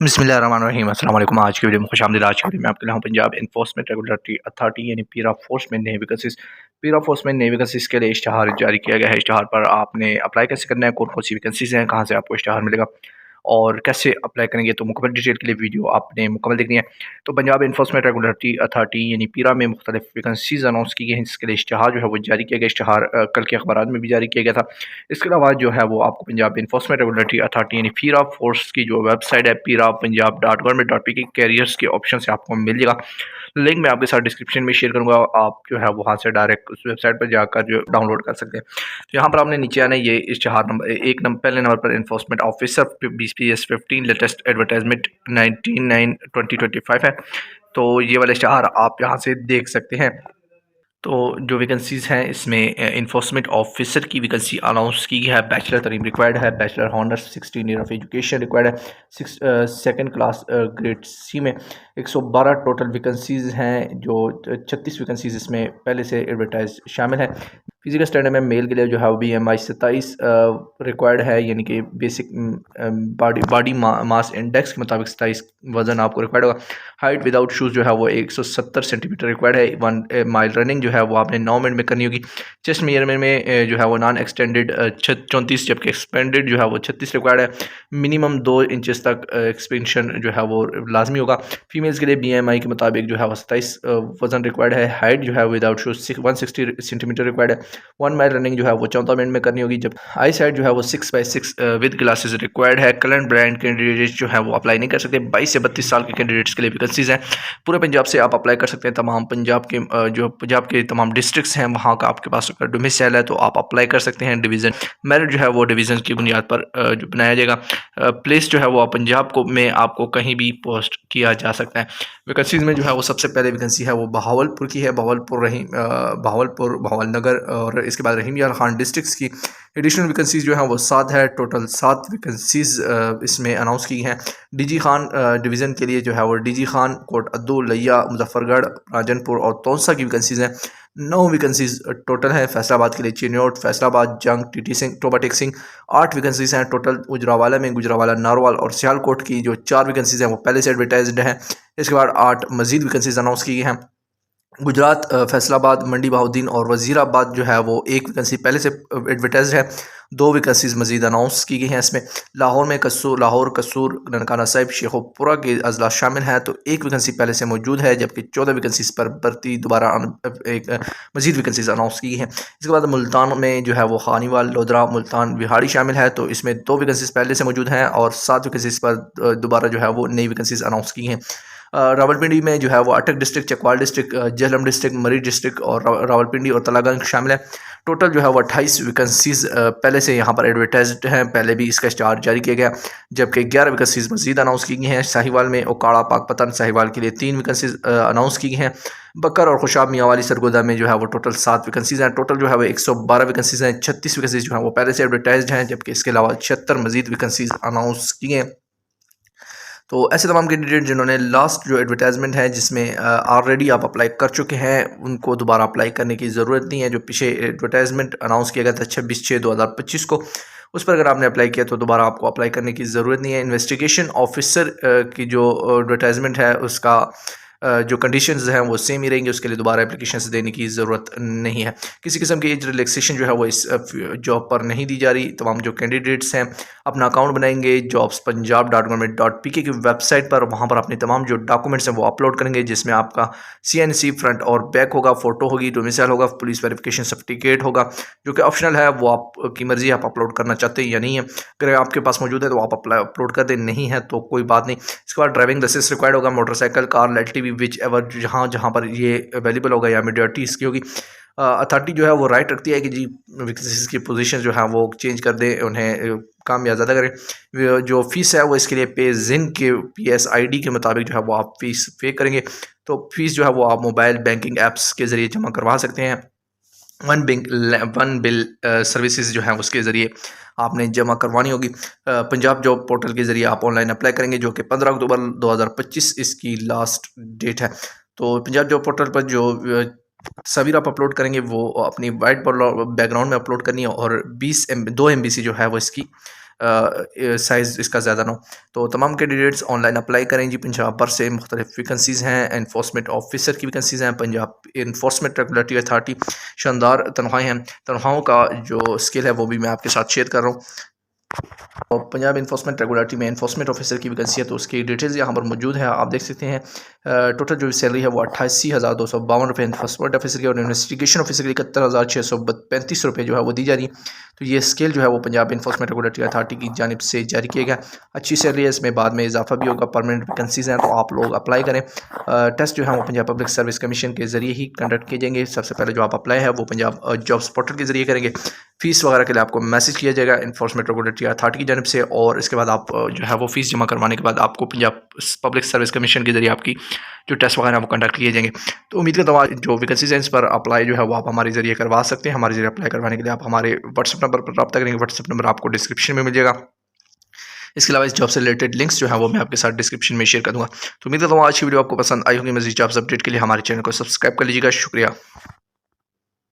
बिस्मिल्लाहिर्रहमानिर्रहीम अस्सलाम वालेकुम। आज की वीडियो में खुशामदीद। आज की वीडियो में आपके लिए हूँ पंजाब इन्फोर्समेंट रेगुलेटरी अथॉरिटी यानी पीरा फोर्स में नए वैकेंसीज के लिए इश्तहार जारी किया गया है। इश्तहार पर आपने अप्लाई कैसे करना है, कौन कौन सी वैकेंसीज हैं, कहाँ से आपको इश्तहार मिलेगा और कैसे अप्लाई करेंगे, तो मुकम्मल डिटेल के लिए वीडियो आपने मुकम्मल देखनी है। तो पंजाब इन्फोर्समेंट रेगुलेटरी अथॉरिटी यानी पीरा में मुख्तलिफ वैकेंसीज अनाउंस की गई हैं, जिसके लिए इश्तहार जो है वो जारी किया गया। इश्तहार कल के अखबार में भी जारी किया गया था। इसके अलावा जो है वो आपको पंजाब इन्फोर्समेंट रेगुलेटरी अथॉरिटी यानी पीरा फोर्स की जो वेबसाइट है pira.punjab.government.pk के कैरियर्स के ऑप्शन से आपको मिल जाएगा। लिंक मैं आपके साथ डिस्क्रिप्शन में शेयर करूंगा, आप जो है वहाँ से डायरेक्ट उस वेबसाइट पर जाकर जो डाउनलोड कर सकते हैं। तो यहाँ पर आपने नीचे आना है, ये इश्तहार नंबर एक नंबर पहले नंबर पर enforcement officer BPS 15 latest advertisement 19/9/2025 है। तो ये वाला इश्तहार आप यहाँ से देख सकते हैं। तो जो वैकेंसीज़ हैं इसमें इन्फोर्समेंट ऑफिसर की वैकेंसी अनाउंस की गई है। बैचलर तरीम रिक्वायर्ड है, bachelor honours 16 year of education required है। सेकंड क्लास ग्रेड सी में 112 टोटल वैकेंसीज़ हैं, जो 36 वैकेंसीज़ इसमें पहले से एडवर्टाइज शामिल है। फिजिकल स्टैंडर्ड में मेल के लिए जो है वो BMI 27 रिक्वायर्ड है, यानी कि बेसिक बॉडी मास इंडेक्स के मुताबिक 27 वजन आपको रिक्वायर्ड होगा। हाइट विदाउट शूज़ जो है वो 170 सेंटीमीटर रिक्वायर्ड है। 1 माइल रनिंग जो है वो आपने 9 मिनट में करनी होगी। चेस्ट मेजरमेंट में जो है वो नॉन एक्सटेंडेड 34, जबकि एक्सपेंडेड जो है वो 36 रिक्वायर्ड है। मिनिमम 2 इंचज़ तक एक्सपेंशन जो है वो लाजमी होगा। फीमेल्स के लिए BMI के मुताबिक जो है वो 27 वजन रिक्वायर्ड है। हाइट जो है विदाउट शूज़ 160 सेंटीमीटर रिक्वायर्ड है। 1 माइल रनिंग जो है वो 14 मिनट में करनी होगी। जब आई साइड जो है वो 6/6 विद ग्लासेस रिक्वायर्ड है। करंट ब्रांड कैंडिडेट्स जो है वो अप्लाई नहीं कर सकते। 22 से 32 साल के कैंडिडेट्स के लिए वैकेंसीज हैं। पूरे पंजाब से आप अप्लाई कर सकते हैं। तमाम पंजाब के जो पंजाब के तमाम डिस्ट्रिक्ट्स हैं वहाँ का आपके पास अगर डोमिसाइल है तो आप अप्लाई कर सकते हैं। डिवीज़न मेरिट जो है वो डिवीज़न की बुनियाद पर जो बनाया जाएगा। प्लेस जो है वो पंजाब को में आपको कहीं भी पोस्ट किया जा सकता है। वैकेंसीज में जो है वो सबसे पहले वैकेंसी है वो बहावलपुर की है। बहावलपुर भावलनगर और इसके बाद रहीम यार खान डिस्ट्रिक्ट्स की एडिशनल वैकेंसीज जो हैं वो 7 है। टोटल 7 वैकेंसीज इसमें अनाउंस की हैं। DG खान डिवीज़न के लिए जो है वो DG खान, कोट अद्दू, लिया, मुजफ्फरगढ़, राजनपुर और तौसा की वैकेंसीज हैं। 9 वैकेंसीज टोटल हैं। फैसलाबाद के लिए चिन्नौट, फैसलाबाद, जंग, TT सिंह, टोबा टेक सिंह 8 वैकेंसीज हैं टोटल। गुजरावाला में गुजरावाला, नारवाल और सियालकोट की जो 4 वैकेंसीज हैं वो पहले से एडवर्टाइज्ड हैं। इसके बाद 8 मजीद वैकेंसीज अनाउंस की गई हैं। गुजरात फैसलाबाद, मंडी बहाउद्दीन और वज़ीराबाद जो है वो 1 वैकेंसी पहले से एडवर्टाइज है। 2 वैकेंसीज मजीद अनाउंस की गई हैं इसमें। लाहौर, कसूर, ननकाना साहिब, शेखोपुरा के अजला शामिल हैं, तो 1 वैकेंसी पहले से मौजूद है, जबकि 14 वैकेंसीज पर भर्ती दोबारा एक मजीद वैकेंसीज अनाउंस की गई हैं। इसके बाद मुल्तान में जो है वो खानीवाल, लोधरा, मुल्तान, विहाड़ी शामिल है, तो इसमें 2 वैकेंसीज पहले से मौजूद हैं और 7 वैकेंसीज पर दोबारा जो है वो नई वैकेंसीज अनाउंस की हैं। रावलपिंडी में जो है वो अटक district, Chakwal district, Jhelum district, मरी डिस्ट्रिक्ट और रावलपिंडी और तलागंज शामिल है। टोटल जो है वो 28 वैकेंसीज पहले से यहाँ पर एडवर्टाइज्ड हैं, पहले भी इसका स्टार जारी किया गया, जबकि 11 वैकेंसीज मजीद अनाउंस की गई हैं। साहिवाल में ओकाड़ा, पाकपतन, साहिवाल के लिए 3 वैकेंसीज अनाउंस की गई हैं। बकर और खुशाब मियाँवाली सरगोदा में जो है वो टोटल 7 वैकेंसीज हैं। टोटल जो है वो 112 वैकेंसीज हैं। 36 वैकेंसीज जो है वो पहले से एडवर्टाइज्ड हैं, जबकि इसके अलावा 76 मजीद वैकेंसीज अनाउंस की हैं। तो ऐसे तमाम कैंडिडेट जिन्होंने लास्ट जो एडवर्टाइजमेंट है जिसमें ऑलरेडी आप अप्लाई कर चुके हैं, उनको दोबारा अप्लाई करने की ज़रूरत नहीं है। जो पीछे एडवर्टाइजमेंट अनाउंस किया गया था 26/6/2025 को, उस पर अगर आपने अप्लाई किया तो दोबारा आपको अप्लाई करने की ज़रूरत नहीं है। इन्वेस्टिगेशन ऑफिसर की जो एडवर्टाइजमेंट है उसका जो कंडीशंस हैं वो सेम ही रहेंगे, उसके लिए दोबारा एप्लीकेशंस देने की ज़रूरत नहीं है। किसी किस्म की एज रिलैक्सेशन जो है वो इस जॉब पर नहीं दी जा रही। तमाम जो कैंडिडेट्स हैं अपना अकाउंट बनाएंगे jobs.punjab.government.pk की वेबसाइट पर, वहाँ पर अपने तमाम जो डॉक्यूमेंट्स हैं वो अपलोड करेंगे, जिसमें आपका CNC फ्रंट और बैक होगा, फ़ोटो होगी, डोमिसाइल होगा, पुलिस वेरिफिकेशन सर्टिफिकेट होगा, जो कि ऑप्शनल है, वो आपकी मर्ज़ी आप अपलोड करना चाहते हैं या नहीं है। अगर आपके पास मौजूद है तो आप अपलोड कर दें, नहीं है तो कोई बात नहीं। इसके बाद ड्राइविंग लाइसेंस रिक्वायर्ड होगा, motorcycle, car, LTV which ever जहाँ जहाँ पर ये अवेलेबल होगा या मेजॉरिटी इसकी होगी। अथॉरिटी जो है वो राइट रखती है कि जी वैकेंसीज की पोजीशन जो है वो चेंज कर दे, उन्हें काम या ज़्यादा करें। जो फ़ीस है वो इसके लिए पे जिन के PSID के मुताबिक जो है वो आप फ़ीस पे करेंगे। तो फीस जो है वो आप मोबाइल बैंकिंग ऐप्स के ज़रिए जमा करवा सकते हैं। वन बिल सर्विसेज जो है उसके ज़रिए आपने जमा करवानी होगी। पंजाब जॉब पोर्टल के ज़रिए आप ऑनलाइन अप्लाई करेंगे, जो कि 15 अक्टूबर 2025 इसकी लास्ट डेट है। तो पंजाब जॉब पोर्टल पर जो तस्वीर आप अपलोड करेंगे वो अपनी वाइट बैकग्राउंड में अपलोड करनी है और 2 MB जो है वो इसकी साइज़ इसका ज़्यादा ना हो। तो तमाम कैंडिडेट्स ऑनलाइन अप्लाई करें जी। पंजाब भर से मुख्तलिफ वैकेंसीज़ हैं। एनफोर्समेंट ऑफिसर की वैकेंसीज़ हैं। पंजाब इन्फोर्समेंट रेगुलेटरी अथॉरिटी, शानदार तनख्वाहें हैं। तनख्वाहों का जो स्केल है वो भी मैं आपके साथ शेयर कर रहा हूँ। और पंजाब इन्फोर्समेंट रेगुलेटरी में इन्फोर्समेंट ऑफिसर की वैकेंसी है, तो उसकी डिटेल्स यहाँ पर मौजूद है, आप देख सकते हैं। टोटल जो सैलरी है वो 88,252 इन्फोर्समेंट ऑफिसर की, और इन्वेस्टिगेशन ऑफिसर की 71,635 रुपये जो है वो दी जा रही है। तो ये स्केल जो है वो पंजाब इन्फोर्समेंट रेगुलेटरी अथॉरिटी की जानिब से जारी किया गया। अच्छी सैलरी है, इसमें बाद में इजाफा भी होगा। परमानेंट वैकेंसीज़ हैं, तो आप लोग अप्लाई करें। टेस्ट जो है वो पंजाब पब्लिक सर्विस कमीशन के ज़रिए ही कंडक्ट किए जाएंगे। सबसे पहले जो आप अप्लाई है वो पंजाब जॉब्स पोर्टल के ज़रिए करेंगे। फ़ीस वगैरह के लिए आपको मैसेज किया जाएगा इन्फोर्समेंट रेगुलेटरी अथॉरिटी की जानिब से, और इसके बाद आप जो है वो फ़ीस जमा करवाने के बाद आपको पंजाब पब्लिक सर्विस कमीशन के ज़रिए आपकी जो टेस्ट वगैरह वो कंडक्ट किए जाएंगे। तो उम्मीद करता हूँ जो वैकेंसीज हैं इस पर अप्लाई जो है वो आप हमारे ज़रिए करवा सकते हैं। हमारे ज़रिए अप्लाई करवाने के लिए आप हमारे व्हाट्सअप नंबर पर रब्ता करेंगे। व्हाट्सअप नंबर आपको डिस्क्रिप्शन में मिल जाएगा। इसके अलावा इस जॉब से रिलेटेड लिंक्स जो है वो मैं आपके साथ डिस्क्रिप्शन में शेयर कर दूँगा। तो उम्मीद करता हूँ आज की वीडियो आपको पसंद आई होगी। मज़ीद जॉब्स अपडेट के लिए हमारे चैनल को सब्सक्राइब कर लीजिएगा। शुक्रिया।